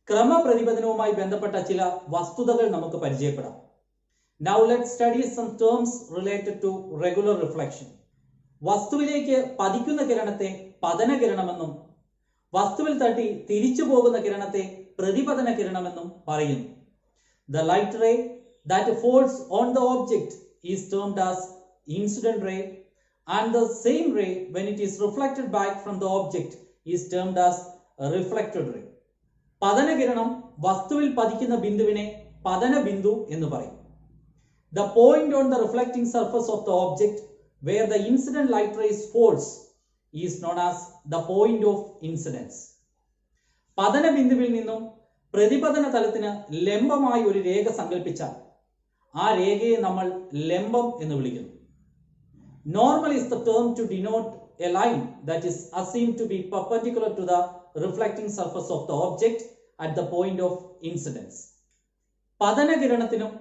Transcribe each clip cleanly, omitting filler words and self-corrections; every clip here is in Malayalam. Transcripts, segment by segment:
ക്രമപ്രതിപദനവുമായി ബന്ധപ്പെട്ട ചില വസ്തുതകൾ നമുക്ക് പരിചയപ്പെടാം. Now let's study some terms related to regular reflection. വസ്തുവിലേക്ക് പതിക്കുന്ന കിരണത്തെ പതനകിരണമെന്നും വസ്തുവിൽ തട്ടി തിരിച്ചു പോകുന്ന കിരണത്തെ പ്രതിപതന കിരണമെന്നും പറയുന്നു. The light ray that falls on the object is termed as incident ray, and the same ray when it is reflected back from the object is termed as a reflected ray. പതനകിരണം വസ്തുവിൽ പതിക്കുന്ന ബിന്ദുവിനെ പതന ബിന്ദു എന്ന് പറയും. The point on the reflecting surface of the object where the incident light rays falls is known as the point of incidence. പതന ബിന്ദുവിൽ നിന്നും പ്രതിപതന തലത്തിന് ലംബമായി ഒരു രേഖ സങ്കല്പിച്ചാൽ ആ രേഖയെ നമ്മൾ ലംബം എന്ന് വിളിക്കുന്നു. Normal is the term to denote a line that is assumed to be perpendicular to the reflecting surface of the object at the point of incidence. പതനകിരണത്തിനും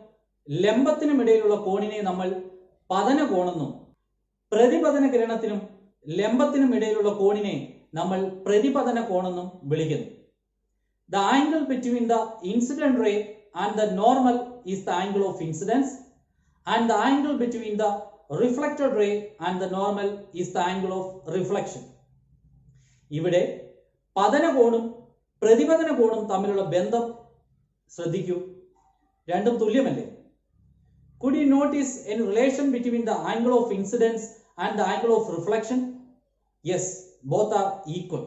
ലംബത്തിനും ഇടയിലുള്ള കോണിനെ നമ്മൾ പതനകോണെന്നും പ്രതിപതന കിരണത്തിനും ലംബത്തിനും ഇടയിലുള്ള കോണിനെ നമ്മൾ പ്രതിപതന കോണെന്നും വിളിക്കുന്നു. The angle between the incident ray and the normal is the angle of incidence, and the angle between the reflected ray and the normal is the angle of reflection. ഇവിടെ പതനകോണും പ്രതിപതന കോണും തമ്മിലുള്ള ബന്ധം ശ്രദ്ധിക്കൂ, രണ്ടും തുല്യമല്ലേ? Could you notice any relation between the angle of incidence and the angle of reflection? Yes, both are equal.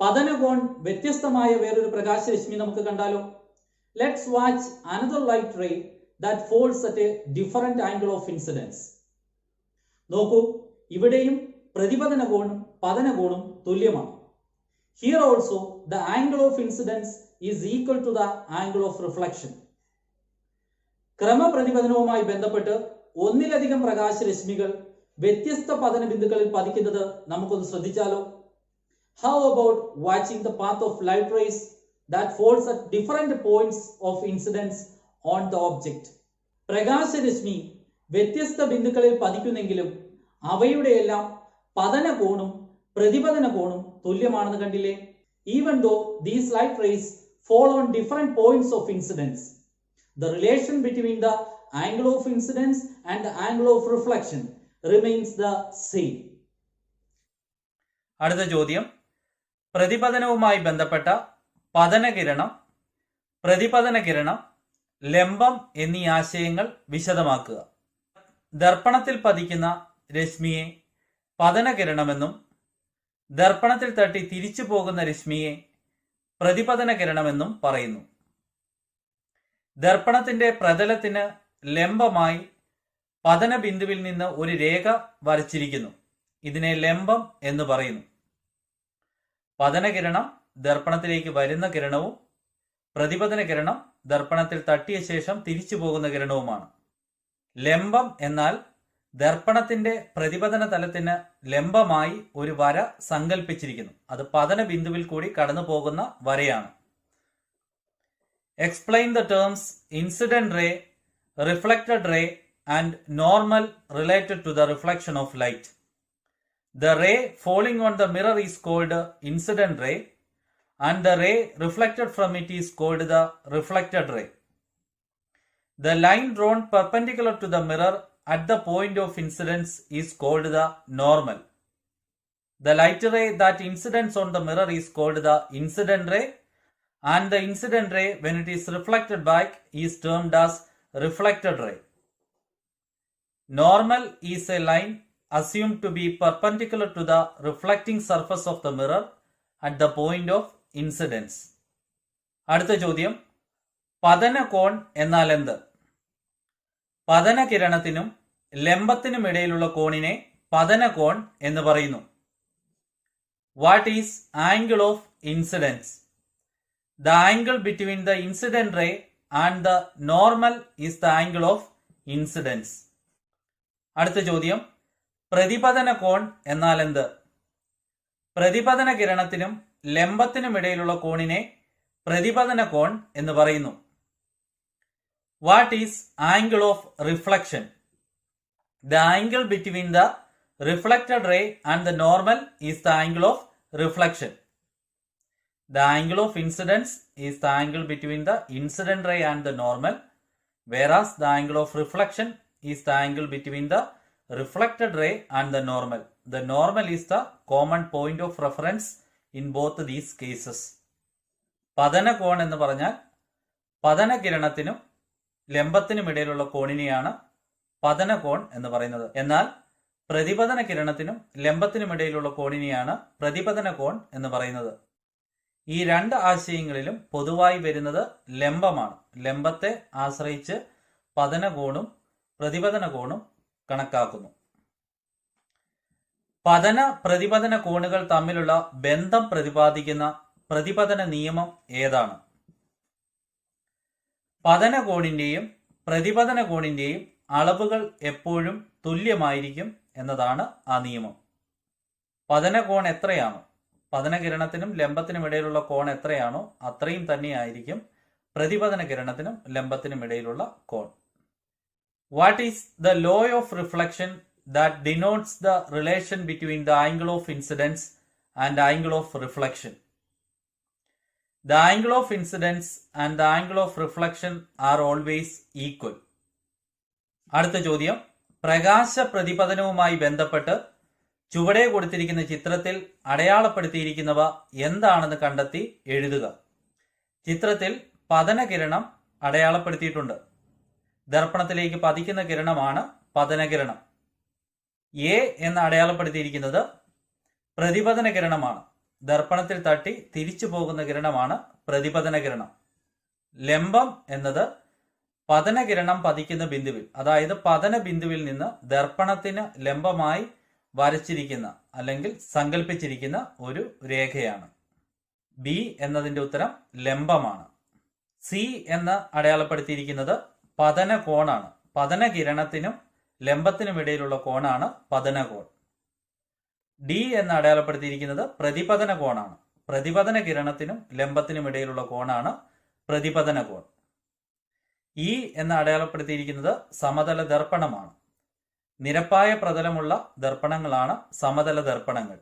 പതനകോൺ വ്യത്യസ്തമായ വേറൊരു പ്രകാശരശ്മി നമുക്ക് കണ്ടാലോ? Let's watch another light ray that falls at a different angle of incidence. നോക്കൂ, ഇവിടെയും പ്രതിപതന കോണും പതനകോണും തുല്യമാണ്. Here also the angle of incidence is equal to the angle of reflection. ക്രമപ്രതിപതനവുമായി ബന്ധപ്പെട്ട് ഒന്നിലധികം പ്രകാശരശ്മികൾ വ്യത്യസ്ത പതന ബിന്ദുക്കളിൽ പതിക്കുന്നത് നമുക്കൊന്ന് ശ്രദ്ധിച്ചാലോ? How about watching the path of light rays that falls at different points of incidence on the object? പ്രകാശരശ്മി വ്യത്യസ്ത ബിന്ദുക്കളിൽ പതിക്കുന്നെങ്കിലും അവയുടെയെല്ലാം പതന കോണും പ്രതിപതന കോണും തുല്യമാണെന്ന് കണ്ടില്ലേ? Even though these light rays fall on different points of incidence, the relation between the angle of incidence and the angle of reflection remains the same. അടുത്ത ചോദ്യം, പ്രതിപതനവുമായി ബന്ധപ്പെട്ട പതനകിരണം, പ്രതിപതന കിരണം, ലംബം എന്നീ ആശയങ്ങൾ വിശദമാക്കുക. ദർപ്പണത്തിൽ പതിക്കുന്ന രശ്മിയെ പതനകിരണമെന്നും ദർപ്പണത്തിൽ തട്ടി തിരിച്ചു പോകുന്ന രശ്മിയെ പ്രതിപതന കിരണമെന്നും പറയുന്നു. ദർപ്പണത്തിന്റെ പ്രതലത്തിന് ലംബമായി പതന ബിന്ദുവിൽ നിന്ന് ഒരു രേഖ വരച്ചിരിക്കുന്നു. ഇതിനെ ലംബം എന്ന് പറയുന്നു. പതനകിരണം ദർപ്പണത്തിലേക്ക് വരുന്ന കിരണവും പ്രതിപതന കിരണം ദർപ്പണത്തിൽ തട്ടിയ ശേഷം തിരിച്ചു പോകുന്ന കിരണവുമാണ്. ലംബം എന്നാൽ ദർപ്പണത്തിന്റെ പ്രതിപതന തലത്തിന് ലംബമായി ഒരു വര സങ്കല്പിച്ചിരിക്കുന്നു. അത് പതന ബിന്ദുവിൽ കൂടി കടന്നു പോകുന്ന വരയാണ്. Explain the terms incident ray, reflected ray and normal related to the reflection of light. The ray falling on the mirror is called incident ray, and the ray reflected from it is called the reflected ray. The line drawn perpendicular to the mirror at the point of incidence is called the normal. The light ray that incidents on the mirror is called the incident ray, and the incident ray when it is reflected back is termed as reflected ray. Normal is a line assumed to be perpendicular to the reflecting surface of the mirror at the point of incidence. അടുത്ത ചോദ്യം, പതന കോൺ എന്നാൽ എന്ത്? പതനകിരണത്തിനും ലംബത്തിനും ഇടയിലുള്ള കോണിനെ പതന കോൺ എന്ന് പറയുന്നു. What is angle of incidence? The angle between the incident ray and the normal is the angle of incidence. അടുത്ത ചോദ്യം, പ്രതിപതന കോൺ എന്നാൽ എന്ത്? പ്രതിപതന കിരണത്തിനും ലംബത്തിനും ഇടയിലുള്ള കോണിനെ പ്രതിപതന കോൺ എന്ന് പറയുന്നു. What is angle of reflection? The angle between the reflected ray and the normal is the angle of reflection. The angle of incidence is the angle between the incident ray and the normal, whereas the angle of reflection is the angle between the reflected ray and the normal. The normal is the common point of reference in both these cases. പതന കോൺ എന്ന് പറഞ്ഞാൽ പതന കിരണത്തിനും ലംബത്തിനും ഇടയിലുള്ള കോണിനെയാണ് പതന കോൺ എന്ന് പറയുന്നത്. എന്നാൽ പ്രതിപതന കിരണത്തിനും ലംബത്തിനും ഇടയിലുള്ള കോണിനെയാണ് പ്രതിപതന കോൺ എന്ന് പറയുന്നത്. ഈ രണ്ട് ആശയങ്ങളിലും പൊതുവായി വരുന്നത് ലംബമാണ്. ലംബത്തെ ആശ്രയിച്ച് പതന കോണും പ്രതിപതന കോണും കണക്കാക്കുന്നു. പതന പ്രതിപതന കോണുകൾ തമ്മിലുള്ള ബന്ധം പ്രതിപാദിക്കുന്ന പ്രതിപതന നിയമം ഏതാണ്? പതന കോണിന്റെയും പ്രതിപതന കോണിന്റെയും അളവുകൾ എപ്പോഴും തുല്യമായിരിക്കും എന്നതാണ് ആ നിയമം. പതന കോൺ എത്രയാണോ, പതന കിരണത്തിനും ലംബത്തിനും ഇടയിലുള്ള കോൺ എത്രയാണോ അത്രയും തന്നെയായിരിക്കും പ്രതിപതന കിരണത്തിനും ലംബത്തിനും ഇടയിലുള്ള കോൺ. What is the law of reflection that denotes the relation between the angle of incidence and angle of reflection? The angle of incidence and the angle of reflection are always equal. അടുത്ത ചോദ്യം, പ്രകാശ പ്രതിപതനവുമായി ബന്ധപ്പെട്ട് ചുവടെ കൊടുത്തിരിക്കുന്ന ചിത്രത്തിൽ അടയാളപ്പെടുത്തിയിരിക്കുന്നവ എന്താണെന്ന് കണ്ടെത്തി എഴുതുക. ചിത്രത്തിൽ പതന കിരണം അടയാളപ്പെടുത്തിയിട്ടുണ്ട്. ദർപ്പണത്തിലേക്ക് പതിക്കുന്ന കിരണമാണ് പതനകിരണം. എ എന്ന് അടയാളപ്പെടുത്തിയിരിക്കുന്നത് പ്രതിപതന കിരണമാണ്. ദർപ്പണത്തിൽ തട്ടി തിരിച്ചു പോകുന്ന കിരണമാണ് പ്രതിപതന കിരണം. ലംബം എന്നത് പതനകിരണം പതിക്കുന്ന ബിന്ദുവിൽ, അതായത് പതന ബിന്ദുവിൽ നിന്ന് ദർപ്പണത്തിന് ലംബമായി വരച്ചിരിക്കുന്ന അല്ലെങ്കിൽ സങ്കല്പിച്ചിരിക്കുന്ന ഒരു രേഖയാണ്. ബി എന്നതിന്റെ ഉത്തരം ലംബമാണ്. സി എന്ന് അടയാളപ്പെടുത്തിയിരിക്കുന്നത് പതന കോണാണ്. പതന കിരണത്തിനും ലംബത്തിനും ഇടയിലുള്ള കോണാണ് പതന കോൺ. ഡി എന്ന് അടയാളപ്പെടുത്തിയിരിക്കുന്നത് പ്രതിപതന കോണാണ്. പ്രതിപതന കിരണത്തിനും ലംബത്തിനും ഇടയിലുള്ള കോണാണ് പ്രതിപതന കോൺ. ഇ എന്ന് അടയാളപ്പെടുത്തിയിരിക്കുന്നത് സമതല ദർപ്പണമാണ്. നിരപ്പായ പ്രതലമുള്ള ദർപ്പണങ്ങളാണ് സമതല ദർപ്പണങ്ങൾ.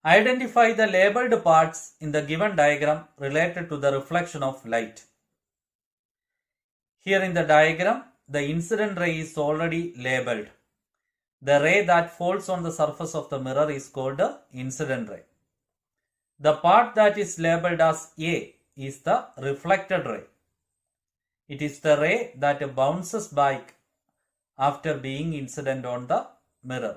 Identify the labelled parts in the given diagram related to the reflection of light. Here in the diagram the incident ray is already labeled. The ray that falls on the surface of the mirror is called the incident ray. The part that is labeled as A is the reflected ray. It is the ray that bounces back after being incident on the mirror.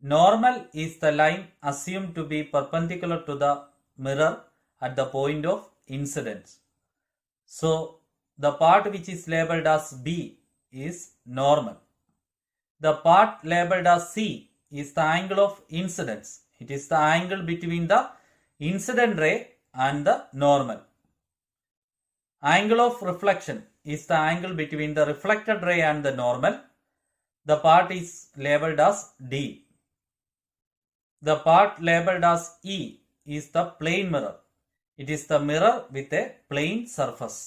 Normal is the line assumed to be perpendicular to the mirror at the point of incidence. So, the part which is labeled as B is normal. The part labeled as C is the angle of incidence. It is the angle between the incident ray and the normal. Angle of reflection is the angle between the reflected ray and the normal. The part is labeled as D. The part labeled as E is the plane mirror. It is the mirror with a plane surface.